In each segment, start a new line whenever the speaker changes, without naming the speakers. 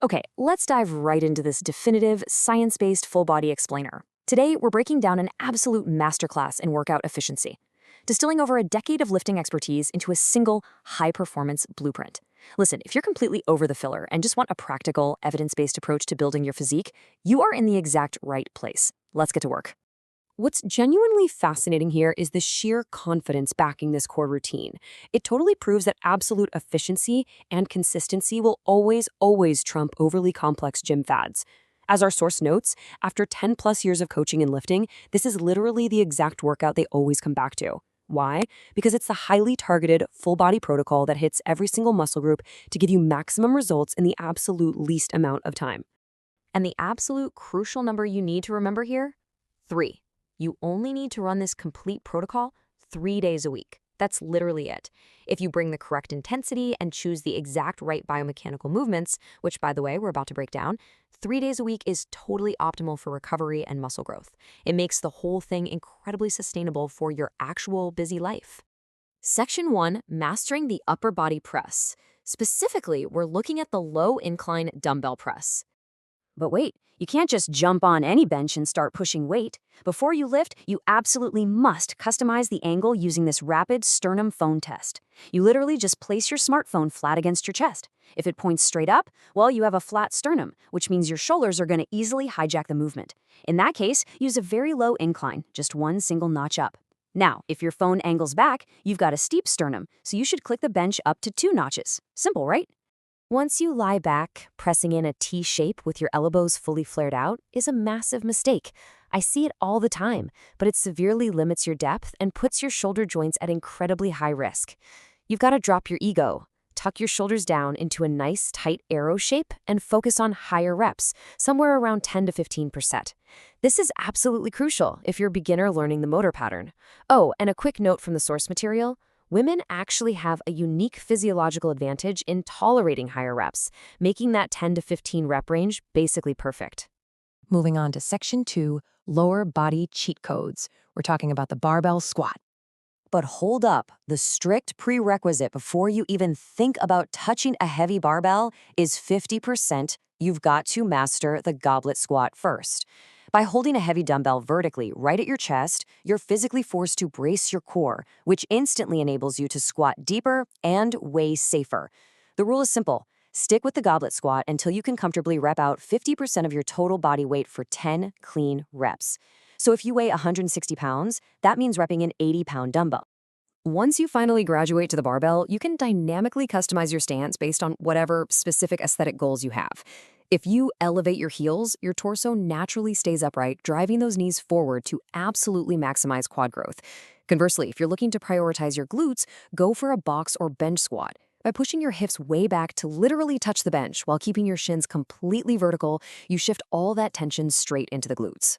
Okay, let's dive right into this definitive, science-based full body explainer. Today, we're breaking down an absolute masterclass in workout efficiency, distilling over a decade of lifting expertise into a single high-performance blueprint. Listen, if you're completely over the filler and just want a practical, evidence-based approach to building your physique, you are in the exact right place. Let's get to work. What's genuinely fascinating here is the sheer confidence backing this core routine. It totally proves that absolute efficiency and consistency will always trump overly complex gym fads. As our source notes, after 10 plus years of coaching and lifting, this is literally the exact workout they always come back to. Why? Because it's the highly targeted, full body protocol that hits every single muscle group to give you maximum results in the absolute least amount of time. And the absolute crucial number you need to remember here? 3. You only need to run this complete protocol 3 days a week. That's literally it. If you bring the correct intensity and choose the exact right biomechanical movements, which, by the way, we're about to break down, 3 days a week is totally optimal for recovery and muscle growth. It makes the whole thing incredibly sustainable for your actual busy life. Section 1, Mastering the Upper Body Press. Specifically, we're looking at the low incline dumbbell press. But wait, you can't just jump on any bench and start pushing weight. Before you lift, you absolutely must customize the angle using this rapid sternum phone test. You literally just place your smartphone flat against your chest. If it points straight up, well, you have a flat sternum, which means your shoulders are going to easily hijack the movement. In that case, use a very low incline, just one single notch up. Now, if your phone angles back, you've got a steep sternum, so you should click the bench up to 2 notches. Simple, right? Once you lie back, pressing in a T shape with your elbows fully flared out is a massive mistake. I see it all the time, but it severely limits your depth and puts your shoulder joints at incredibly high risk. You've got to drop your ego, tuck your shoulders down into a nice tight arrow shape, and focus on higher reps, somewhere around 10 to 15%. This is absolutely crucial if you're a beginner learning the motor pattern. Oh, and a quick note from the source material. Women actually have a unique physiological advantage in tolerating higher reps, making that 10 to 15 rep range basically perfect.
Moving on to Section 2, Lower Body Cheat Codes. We're talking about the barbell squat.
But hold up, the strict prerequisite before you even think about touching a heavy barbell is 50%. You've got to master the goblet squat first. By holding a heavy dumbbell vertically right at your chest, you're physically forced to brace your core, which instantly enables you to squat deeper and way safer. The rule is simple. Stick with the goblet squat until you can comfortably rep out 50% of your total body weight for 10 clean reps. So if you weigh 160 pounds, that means repping an 80-pound dumbbell. Once you finally graduate to the barbell, you can dynamically customize your stance based on whatever specific aesthetic goals you have. If you elevate your heels, your torso naturally stays upright, driving those knees forward to absolutely maximize quad growth. Conversely, if you're looking to prioritize your glutes, go for a box or bench squat. By pushing your hips way back to literally touch the bench while keeping your shins completely vertical, you shift all that tension straight into the glutes.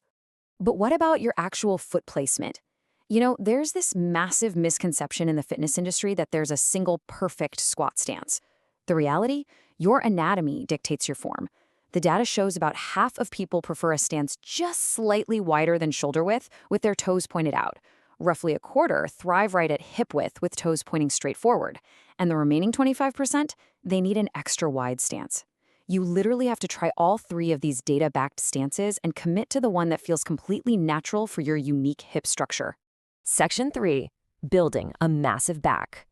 But what about your actual foot placement? You know, there's this massive misconception in the fitness industry that there's a single perfect squat stance. The reality? Your anatomy dictates your form. The data shows about half of people prefer a stance just slightly wider than shoulder width with their toes pointed out. Roughly a quarter thrive right at hip width with toes pointing straight forward. And the remaining 25%, they need an extra wide stance. You literally have to try all 3 of these data-backed stances and commit to the one that feels completely natural for your unique hip structure. Section 3, Building a Massive Back.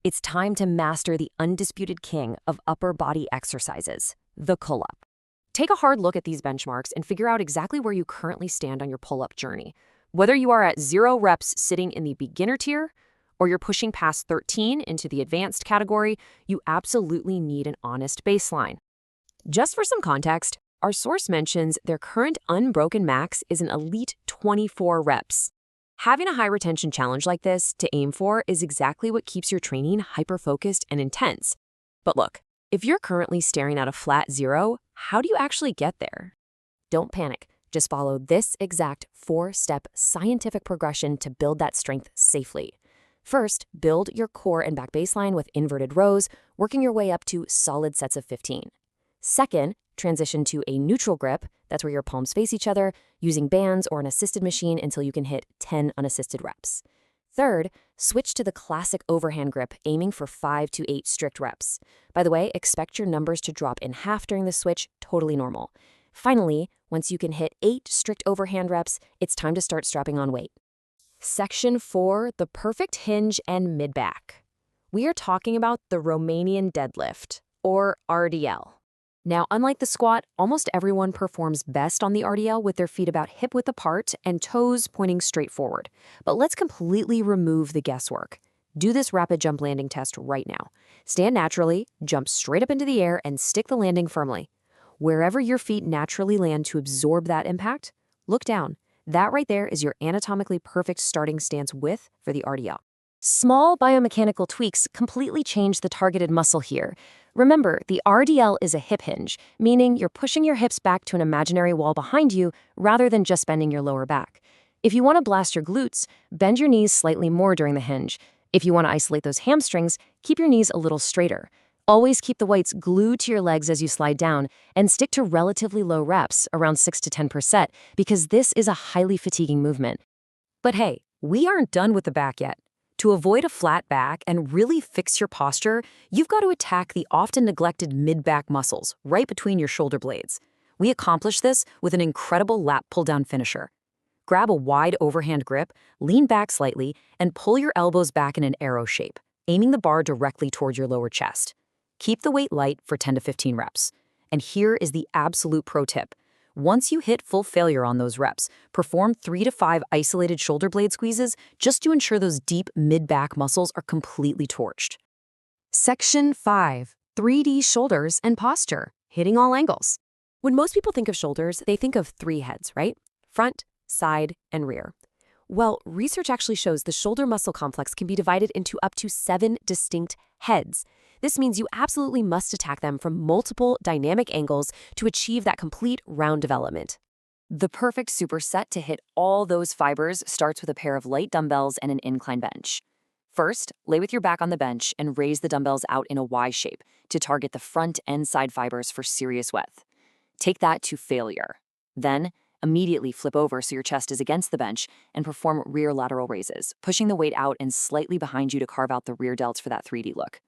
It's time to master the undisputed king of upper body exercises, the pull-up. Take a hard look at these benchmarks and figure out exactly where you currently stand on your pull-up journey. Whether you are at 0 reps sitting in the beginner tier, or you're pushing past 13 into the advanced category, you absolutely need an honest baseline. Just for some context, our source mentions their current unbroken max is an elite 24 reps. Having a high retention challenge like this to aim for is exactly what keeps your training hyper-focused and intense. But look, if you're currently staring at a flat 0, how do you actually get there? Don't panic. Just follow this exact 4-step scientific progression to build that strength safely. First, build your core and back baseline with inverted rows, working your way up to solid sets of 15. Second, transition to a neutral grip, that's where your palms face each other, using bands or an assisted machine until you can hit 10 unassisted reps. Third, switch to the classic overhand grip, aiming for 5 to 8 strict reps. By the way, expect your numbers to drop in half during the switch, totally normal. Finally, once you can hit 8 strict overhand reps, it's time to start strapping on weight. Section 4, the perfect hinge and mid-back. We are talking about the Romanian deadlift, or RDL. Now, unlike the squat, almost everyone performs best on the RDL with their feet about hip-width apart and toes pointing straight forward. But let's completely remove the guesswork. Do this rapid jump landing test right now. Stand naturally, jump straight up into the air, and stick the landing firmly. Wherever your feet naturally land to absorb that impact, look down. That right there is your anatomically perfect starting stance width for the RDL. Small biomechanical tweaks completely change the targeted muscle here. Remember, the RDL is a hip hinge, meaning you're pushing your hips back to an imaginary wall behind you rather than just bending your lower back. If you want to blast your glutes, bend your knees slightly more during the hinge. If you want to isolate those hamstrings, keep your knees a little straighter. Always keep the weights glued to your legs as you slide down, and stick to relatively low reps, around 6 to 10%, because this is a highly fatiguing movement. But hey, we aren't done with the back yet. To avoid a flat back and really fix your posture, you've got to attack the often neglected mid-back muscles right between your shoulder blades. We accomplish this with an incredible lat pull-down finisher. Grab a wide overhand grip, lean back slightly, and pull your elbows back in an arrow shape, aiming the bar directly toward your lower chest. Keep the weight light for 10 to 15 reps. And here is the absolute pro tip. Once you hit full failure on those reps, perform 3 to 5 isolated shoulder blade squeezes just to ensure those deep mid-back muscles are completely torched. Section 5. 3D shoulders and posture, hitting all angles. When most people think of shoulders, they think of 3 heads, right? Front, side, and rear. Well, research actually shows the shoulder muscle complex can be divided into up to 7 distinct heads. This means you absolutely must attack them from multiple dynamic angles to achieve that complete round development. The perfect superset to hit all those fibers starts with a pair of light dumbbells and an incline bench. First, lay with your back on the bench and raise the dumbbells out in a Y shape to target the front and side fibers for serious width. Take that to failure. Then, immediately flip over so your chest is against the bench and perform rear lateral raises, pushing the weight out and slightly behind you to carve out the rear delts for that 3D look.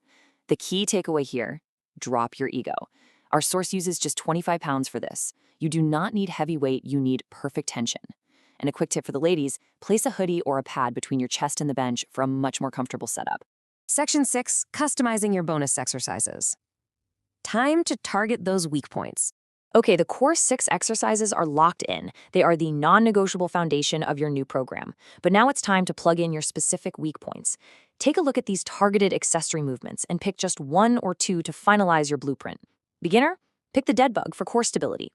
The key takeaway here, drop your ego. Our source uses just 25 pounds for this. You do not need heavy weight, you need perfect tension. And a quick tip for the ladies, place a hoodie or a pad between your chest and the bench for a much more comfortable setup. Section 6, customizing your bonus exercises. Time to target those weak points. Okay, the core 6 exercises are locked in. They are the non-negotiable foundation of your new program. But now it's time to plug in your specific weak points. Take a look at these targeted accessory movements and pick just 1 or 2 to finalize your blueprint. Beginner? Pick the dead bug for core stability.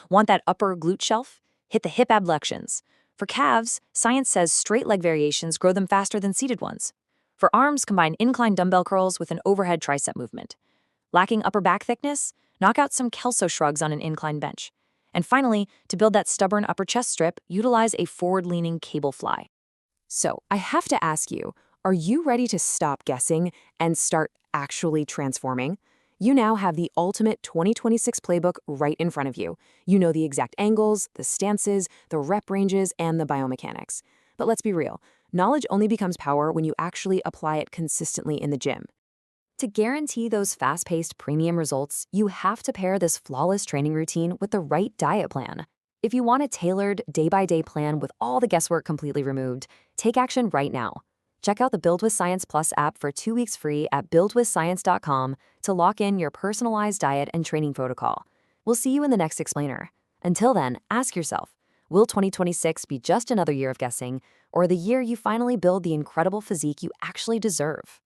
Want that upper glute shelf? Hit the hip abductions. For calves, science says straight leg variations grow them faster than seated ones. For arms, combine incline dumbbell curls with an overhead tricep movement. Lacking upper back thickness? Knock out some Kelso shrugs on an incline bench. And finally, to build that stubborn upper chest strip, utilize a forward-leaning cable fly. So, I have to ask you, are you ready to stop guessing and start actually transforming? You now have the ultimate 2026 playbook right in front of you. You know the exact angles, the stances, the rep ranges, and the biomechanics. But let's be real, knowledge only becomes power when you actually apply it consistently in the gym. To guarantee those fast-paced premium results, you have to pair this flawless training routine with the right diet plan. If you want a tailored, day-by-day plan with all the guesswork completely removed, take action right now. Check out the Build with Science Plus app for 2 weeks free at buildwithscience.com to lock in your personalized diet and training protocol. We'll see you in the next explainer. Until then, ask yourself, will 2026 be just another year of guessing, or the year you finally build the incredible physique you actually deserve?